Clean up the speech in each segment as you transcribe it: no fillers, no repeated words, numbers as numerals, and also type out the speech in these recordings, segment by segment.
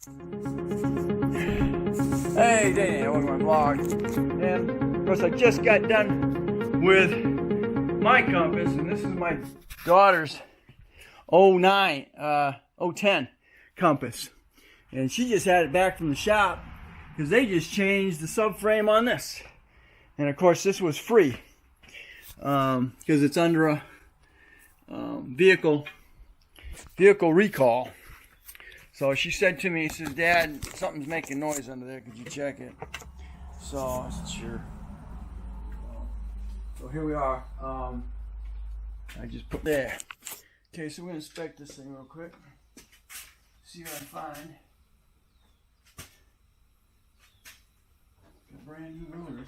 Hey, Danny, welcome to my vlog. And of course, I just got done with my compass, and this is my daughter's 010 compass. And she just had it back from the shop because they just changed the subframe on this. And of course, this was free because it's under a vehicle recall. So she said to me, she says, "Dad, something's making noise under there. Could you check it?" So I said, "Sure." So here we are. I just put there. Okay, so we're gonna inspect this thing real quick. See what I find. Got brand new rotors.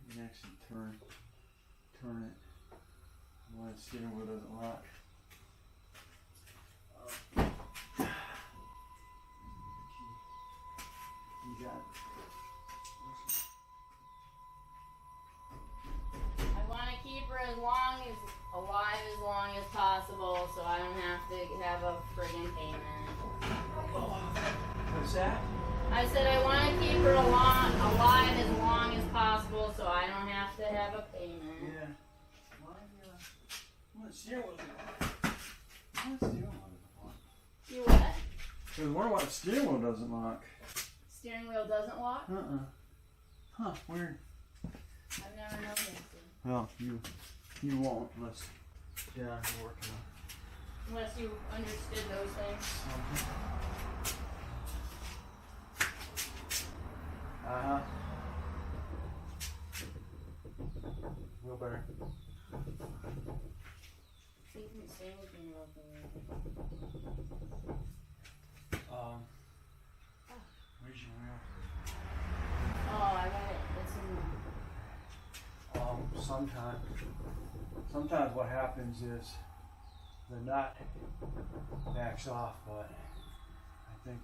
You can actually turn it when the steering wheel doesn't lock. You got it. I want to keep her alive as long as possible, so I don't have to have a friggin' payment. What's that? I said I want to keep her alive as long as possible, so I don't have to have a payment. Yeah. What steering wheel doesn't lock? You what? I was wondering why the steering wheel doesn't lock. Steering wheel doesn't lock? Huh, weird. I've never noticed it. Well, you won't unless you're working on it. Unless you understood those things. Wheel bearing. You didn't say anything about the Where's your wheel? Oh, I got it. It's in Sometimes what happens is the nut backs off, but I think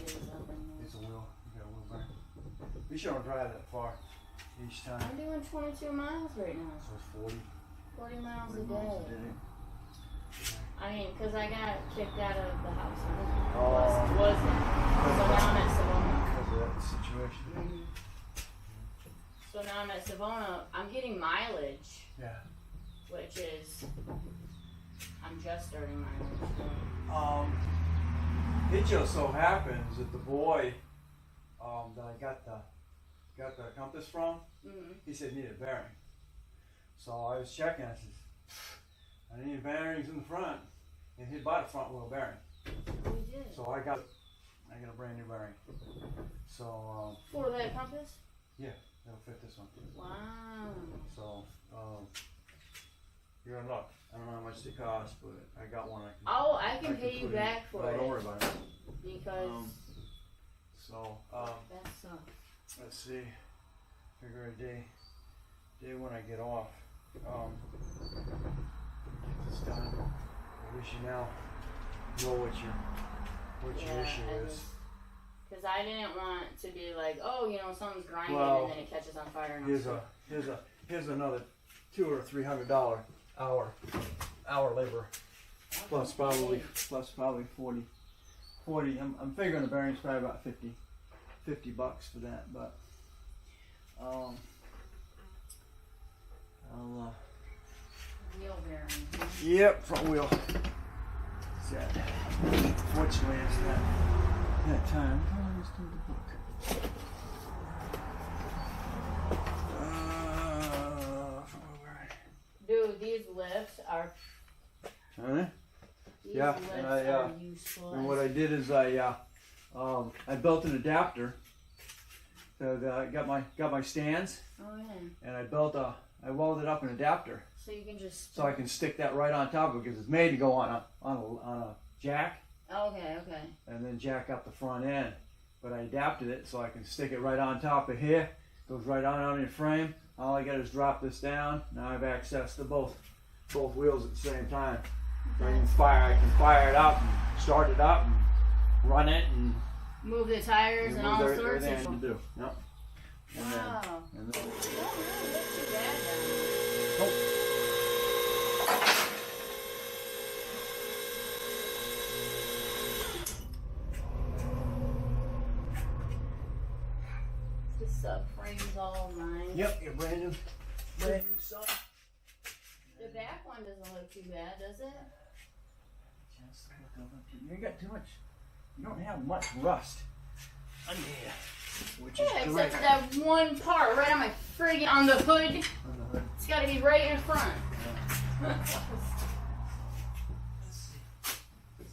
it's a wheel. You got a wheel bearing. You shouldn't drive that far each time. I'm doing 22 miles right now. So it's 40 miles a 40 miles day. a day. I mean, because I got kicked out of the house. Oh. Was it? So now I'm at Savona. Because of that situation. Mm-hmm. So now I'm at Savona. I'm getting mileage. Yeah. Which is, I'm just starting mileage. It just so happens that the boy that I got the compass from, he said needed a bearing. So I was checking. I said, I need bearings in the front, and he'd bought a front wheel bearing. We did. So I got a brand new bearing. So For that compass? yeah, that'll fit this one. Wow. So you're in luck. I don't know how much they cost, but I got one. I can pay you back for it. Don't worry about it. Because that sucks. Let's see. Figure a day when I get off. Get this done. At least you now know what your issue is. Because I didn't want to be like, oh, something's grinding Well, and then it catches on fire. And here's another $200 or $300 hour labor, plus probably 40. I'm figuring the bearing's probably about $50 for that, but I'll wheel bearing. Yep, front wheel. Fortunately, it's that time. Let's do the book. Dude, these lifts are. These Yeah, lifts and are useful. and what I did is I built an adapter. So I got my stands. Oh yeah. And I welded up an adapter. So you can just. So I can stick that right on top of it because it's made to go on a jack. Okay. And then jack up the front end. But I adapted it so I can stick it right on top of here. Goes right on your frame. All I got is drop this down. Now I have access to both wheels at the same time. So I can fire it up and start it up and run it and move the tires and all sorts of everything I stuff. need to do. Yep. Wow. And then, Don't really look too bad then. oh. The subframe's all mine. Yep, your brand new sub. The back one doesn't look too bad, does it? You ain't got too much. You don't have much rust under here, which Yeah, is except great. for that one part right on my friggin' on the hood. On the hood. It's got to be right in front. Let's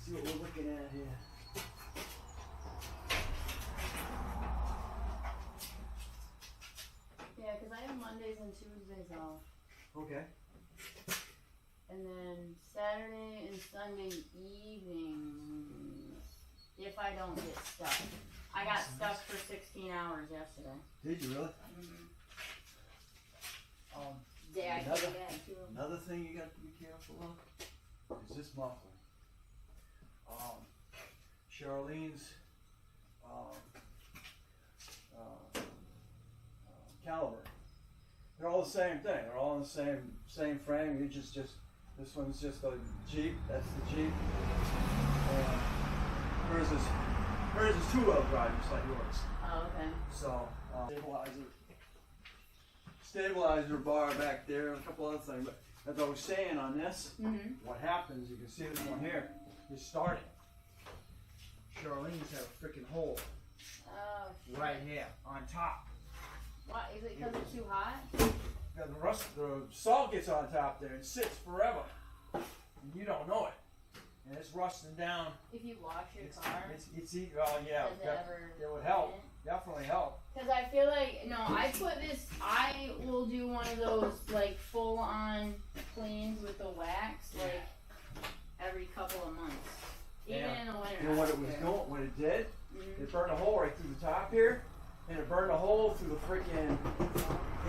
see what we're looking at here. Yeah, because I have Mondays and Tuesdays off. Okay. And then Saturday and Sunday evenings, if I don't get stuck. I got stuck for 16 hours yesterday. Did you really? Yeah, I Another- came back too. Another thing you got to be careful of is this muffler. Charlene's caliber. They're all the same thing. They're all in the same frame. You just this one's just a Jeep. That's the Jeep. And hers is two-wheel drive, just like yours. Oh, okay. So stabilizer bar back there, and a couple other things. But as I was saying on this, what happens? You can see this one here is starting. Charlene's have a freaking hole Oh, shit. right here on top. What, is it because it's too hot? Now the salt gets on top there and sits forever, and you don't know it, and it's rusting down. If you wash your car, Oh yeah, does it ever? it would help. Definitely help. Because I feel like, no, I will do one of those, like, full-on cleans with the wax, like, every couple of months. Even in the winter. You know what it was doing? What it did? It burned a hole right through the top here, and it burned a hole through the freaking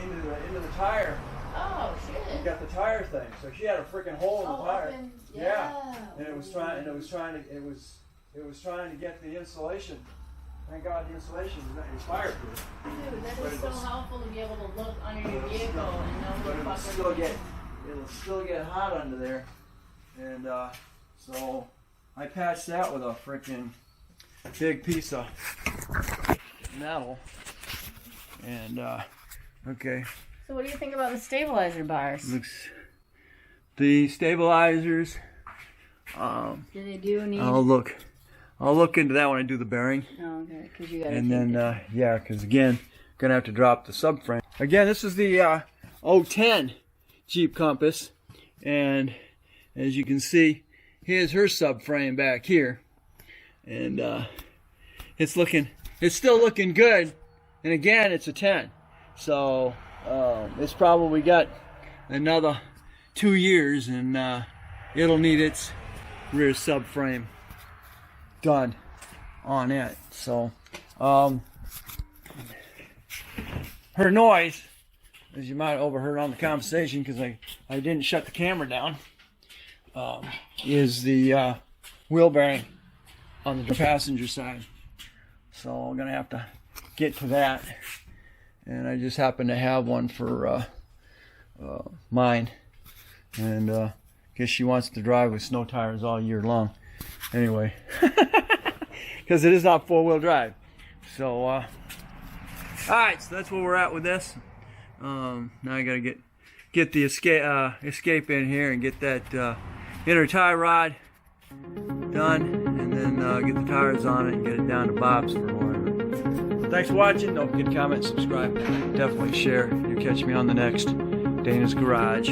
into the tire. Oh, shit. You got the tire thing, so she had a freaking hole in the tire. Yeah. And it was trying to get the insulation. Thank God the insulation is fireproof. Dude, that But is it so was- helpful to be able to look under your But vehicle and know But what the fuck it'll still get hot under there, and so I patched that with a freaking big piece of metal, and okay. So what do you think about the stabilizer bars? Looks the stabilizers. Do they do need? I'll look into that when I do the bearing. Oh, okay, because you got. And then, yeah, because again, gonna have to drop the subframe. Again, this is the 010 Jeep Compass, and as you can see, here's her subframe back here, and it's still looking good. And again, it's a 10, so it's probably got another 2 years, and it'll need its rear subframe done on it. So her noise, as you might have overheard on the conversation, because I didn't shut the camera down, is the wheel bearing on the passenger side. So I'm gonna have to get to that, and I just happen to have one for mine, and guess she wants to drive with snow tires all year long. Anyway, because it is not 4-wheel drive. So, all right, so that's where we're at with this. Now I gotta get the escape in here and get that inner tie rod done, and then get the tires on it and get it down to Bob's for whatever. Thanks for watching. Don't forget to comment, subscribe, definitely share. You'll catch me on the next Dana's Garage.